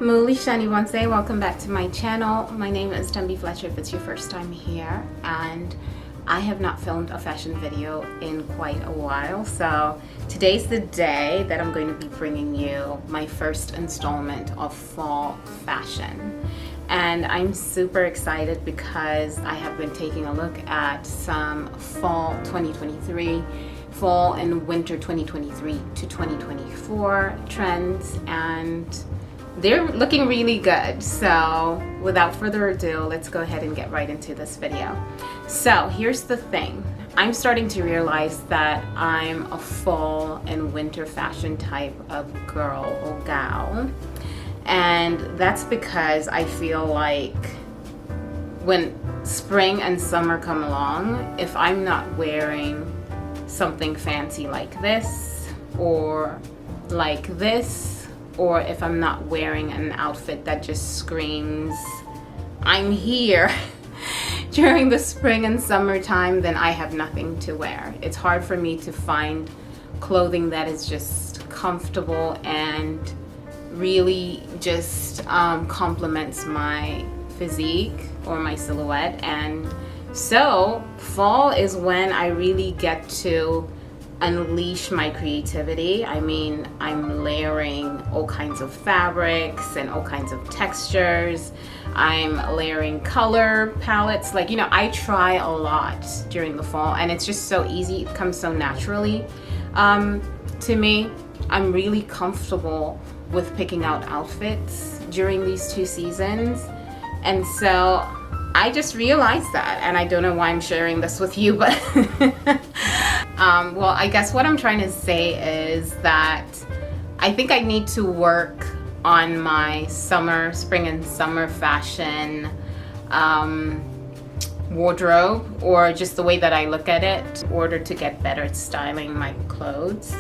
Muli Shani Wanse, welcome back to my channel. My name is Tembi Fletcher if it's your first time here, and I have not filmed a fashion video in quite a while, so today's the day that I'm going to be bringing you my first installment of fall fashion. And I'm super excited because I have been taking a look at some fall 2023, fall and winter 2023 to 2024 trends, and they're looking really good. So without further ado, let's go ahead and get right into this video. So here's the thing. I'm starting to realize that I'm a fall and winter fashion type of girl or gal. And that's because I feel like when spring and summer come along, if I'm not wearing something fancy like this or like this, or if I'm not wearing an outfit that just screams, I'm here during the spring and summertime, then I have nothing to wear. It's hard for me to find clothing that is just comfortable and really just complements my physique or my silhouette. And so fall is when I really get to unleash my creativity. I mean, I'm layering all kinds of fabrics and all kinds of textures. I'm layering color palettes. Like, you know, I try a lot during the fall, and it's just so easy. It comes so naturally to me. I'm really comfortable with picking out outfits during these two seasons. And so I just realized that, and I don't know why I'm sharing this with you, but well, I guess what I'm trying to say is that I think I need to work on my spring and summer fashion wardrobe, or just the way that I look at it, in order to get better at styling my clothes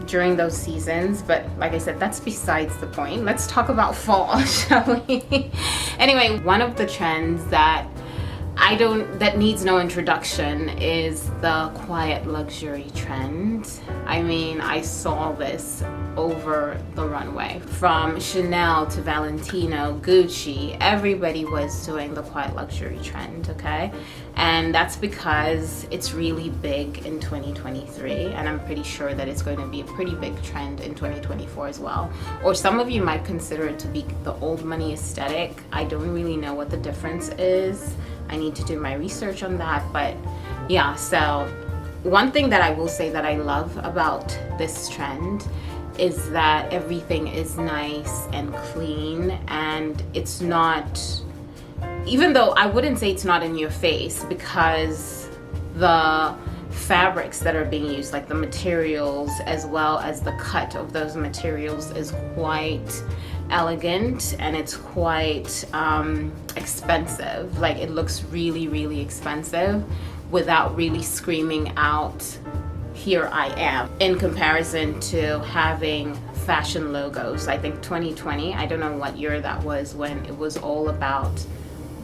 during those seasons. But like I said, that's besides the point. Let's talk about fall, shall we? Anyway, one of the trends that needs no introduction is the quiet luxury trend. I mean, I saw this over the runway. From Chanel to Valentino, Gucci, everybody was doing the quiet luxury trend, okay? And that's because it's really big in 2023, and I'm pretty sure that it's going to be a pretty big trend in 2024 as well. Or some of you might consider it to be the old money aesthetic. I don't really know what the difference is. I need to do my research on that, but yeah, so one thing that I will say that I love about this trend is that everything is nice and clean, and it's not, even though I wouldn't say it's not in your face, because the fabrics that are being used, like the materials as well as the cut of those materials, is quite elegant, and it's quite expensive. Like, it looks really, really expensive without really screaming out, here I am, in comparison to having fashion logos. I think 2020, I don't know what year that was, when it was all about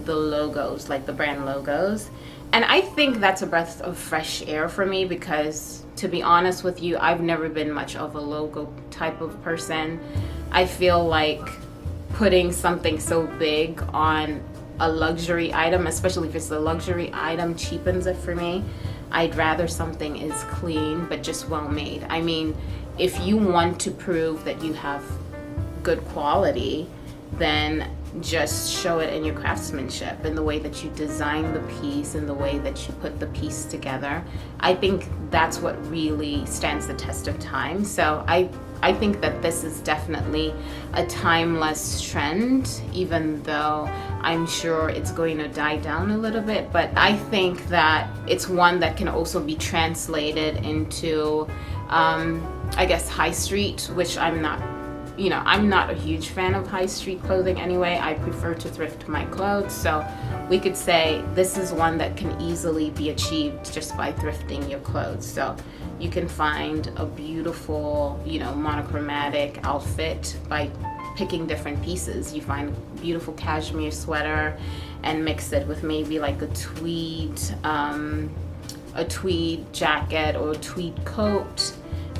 the logos, like the brand logos. And I think that's a breath of fresh air for me, because to be honest with you, I've never been much of a logo type of person. I feel like putting something so big on a luxury item, especially if it's a luxury item, cheapens it for me. I'd rather something is clean but just well made. I mean, if you want to prove that you have good quality, then just show it in your craftsmanship, in the way that you design the piece, in the way that you put the piece together. I think that's what really stands the test of time. So I think that this is definitely a timeless trend, even though I'm sure it's going to die down a little bit. But I think that it's one that can also be translated into, I guess, high street, which I'm not a huge fan of high street clothing anyway. I prefer to thrift my clothes. So we could say this is one that can easily be achieved just by thrifting your clothes. So you can find a beautiful, monochromatic outfit by picking different pieces. You find a beautiful cashmere sweater and mix it with maybe like a tweed jacket or a tweed coat,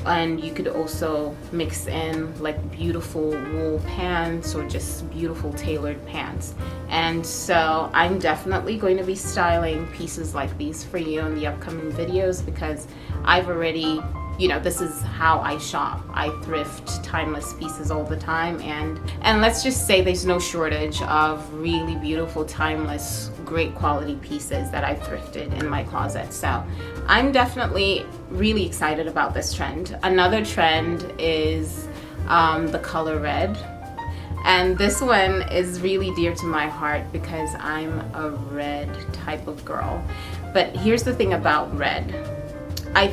And you could also mix in like beautiful wool pants or just beautiful tailored pants. And so I'm definitely going to be styling pieces like these for you in the upcoming videos, because I've already, you know, this is how I shop. I thrift timeless pieces all the time, and let's just say there's no shortage of really beautiful, timeless, great quality pieces that I've thrifted in my closet. So I'm definitely really excited about this trend. Another trend is the color red. And this one is really dear to my heart because I'm a red type of girl. But here's the thing about red. I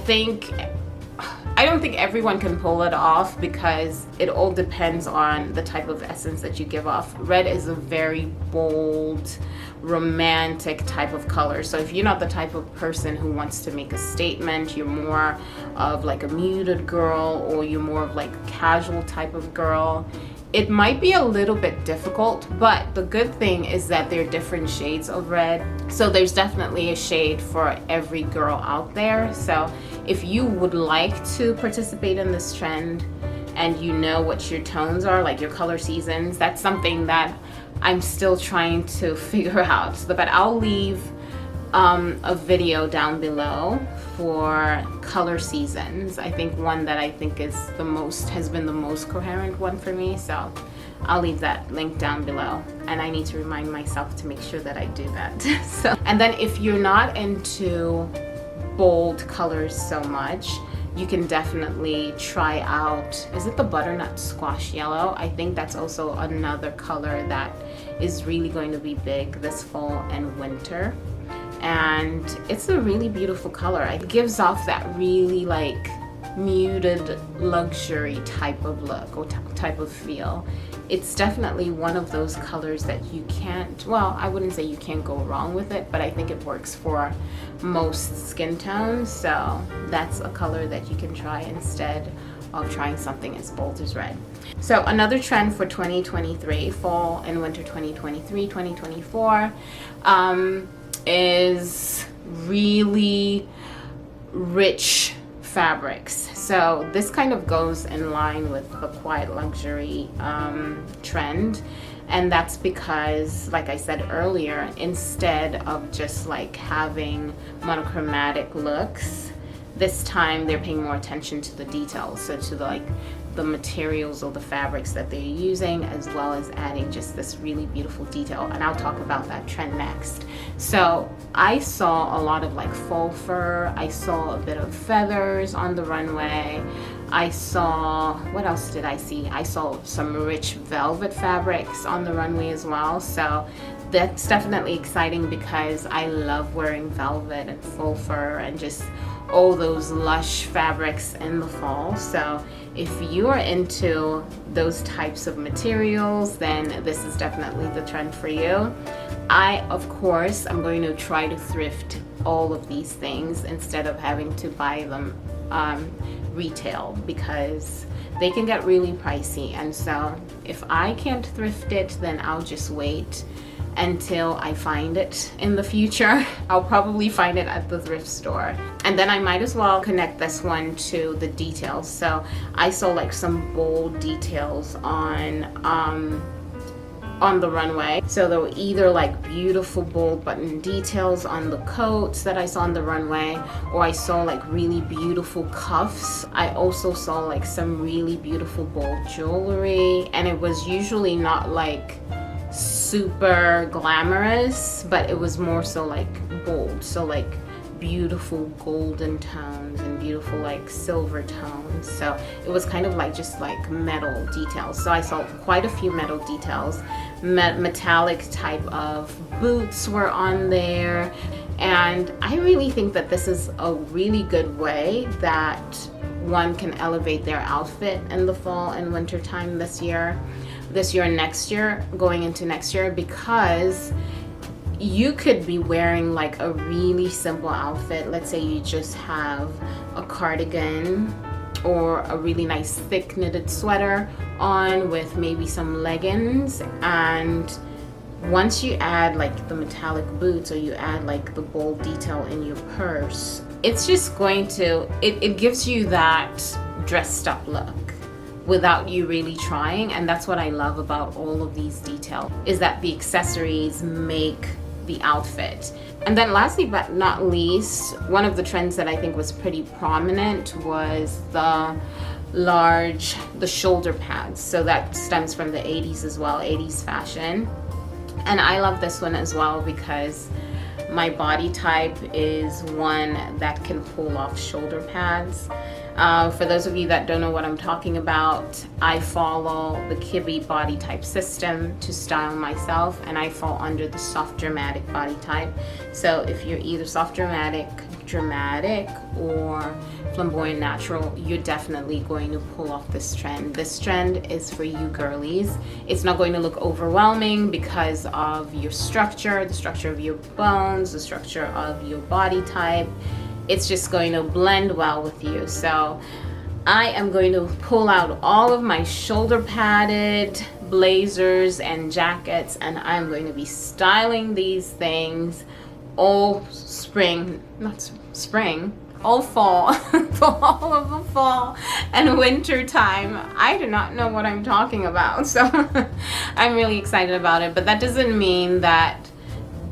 don't think everyone can pull it off because it all depends on the type of essence that you give off. Red is a very bold, romantic type of color. So if you're not the type of person who wants to make a statement, you're more of like a muted girl, or you're more of like a casual type of girl, it might be a little bit difficult. But the good thing is that there are different shades of red. So there's definitely a shade for every girl out there. So if you would like to participate in this trend and you know what your tones are, like your color seasons, that's something that I'm still trying to figure out. So, but I'll leave a video down below for color seasons. I think one that I think is the most, has been the most coherent one for me. So I'll leave that link down below, and I need to remind myself to make sure that I do that. So, and then if you're not into bold colors so much, you can definitely try out, is it the butternut squash yellow? I think that's also another color that is really going to be big this fall and winter. And it's a really beautiful color. It gives off that really like muted luxury type of look or type of feel. It's definitely one of those colors that you can't, well, I wouldn't say you can't go wrong with it, but I think it works for most skin tones. So that's a color that you can try instead of trying something as bold as red. So another trend for 2023, fall and winter 2023, 2024, is really rich fabrics. So this kind of goes in line with the quiet luxury trend, and that's because, like I said earlier, instead of just like having monochromatic looks, this time they're paying more attention to the details, so to the materials or the fabrics that they're using, as well as adding just this really beautiful detail. And I'll talk about that trend next. So I saw a lot of like faux fur, I saw a bit of feathers on the runway, I saw, what else did I see? I saw some rich velvet fabrics on the runway as well. So that's definitely exciting because I love wearing velvet and faux fur and just all those lush fabrics in the fall. So if you are into those types of materials, then this is definitely the trend for you. I, of course, I'm going to try to thrift all of these things instead of having to buy them retail, because they can get really pricey. And so if I can't thrift it, then I'll just wait until I find it in the future. I'll probably find it at the thrift store, and then I might as well connect this one to the details. So I saw like some bold details on the runway. So there were either like beautiful bold button details on the coats that I saw on the runway, or I saw like really beautiful cuffs. I also saw like some really beautiful bold jewelry, and it was usually not like super glamorous, but it was more so like bold, so like beautiful golden tones and beautiful like silver tones. So it was kind of like just like metal details. So I saw quite a few metal details. Metallic type of boots were on there, and I really think that this is a really good way that one can elevate their outfit in the fall and winter time this year and next year, going into next year, because you could be wearing like a really simple outfit. Let's say you just have a cardigan or a really nice thick knitted sweater on with maybe some leggings, and once you add like the metallic boots, or you add like the bold detail in your purse, it's just going to, it gives you that dressed up look without you really trying. And that's what I love about all of these details, is that the accessories make the outfit. And then lastly but not least, one of the trends that I think was pretty prominent was the shoulder pads. So that stems from the 80s as well, 80s fashion. And I love this one as well because my body type is one that can pull off shoulder pads. For those of you that don't know what I'm talking about, I follow the Kibbe body type system to style myself, and I fall under the soft dramatic body type. So if you're either soft dramatic, or flamboyant natural, you're definitely going to pull off this trend. This trend is for you girlies. It's not going to look overwhelming because of your structure, the structure of your bones, the structure of your body type. It's just going to blend well with you. So I am going to pull out all of my shoulder padded blazers and jackets, and I'm going to be styling these things all spring, not spring, all fall, for all of the fall and winter time. I do not know what I'm talking about, so I'm really excited about it. But that doesn't mean that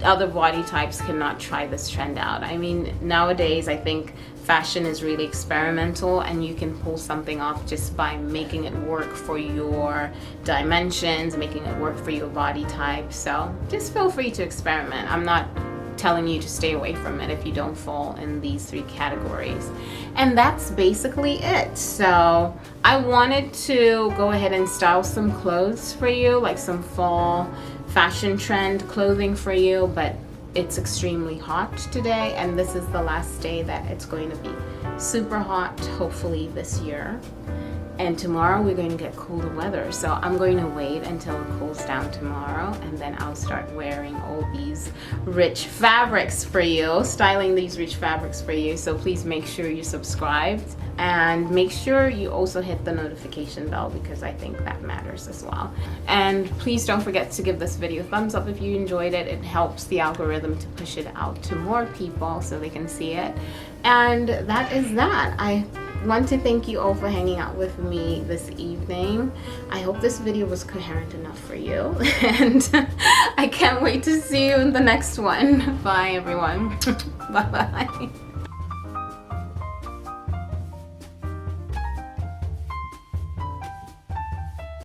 other body types cannot try this trend out. I mean, nowadays I think fashion is really experimental, and you can pull something off just by making it work for your dimensions, making it work for your body type. So just feel free to experiment. I'm not telling you to stay away from it if you don't fall in these 3 categories. And that's basically it. So I wanted to go ahead and style some clothes for you, like some fall fashion trend clothing for you, but it's extremely hot today, and this is the last day that it's going to be super hot, hopefully this year. And tomorrow we're going to get cooler weather, so I'm going to wait until it cools down tomorrow, and then I'll start wearing all these rich fabrics for you, styling these rich fabrics for you. So please make sure you're subscribed, and make sure you also hit the notification bell, because I think that matters as well. And please don't forget to give this video a thumbs up if you enjoyed it. It helps the algorithm to push it out to more people so they can see it. And that is that. I want to thank you all for hanging out with me this evening. I hope this video was coherent enough for you, and I can't wait to see you in the next one. Bye everyone. Bye bye.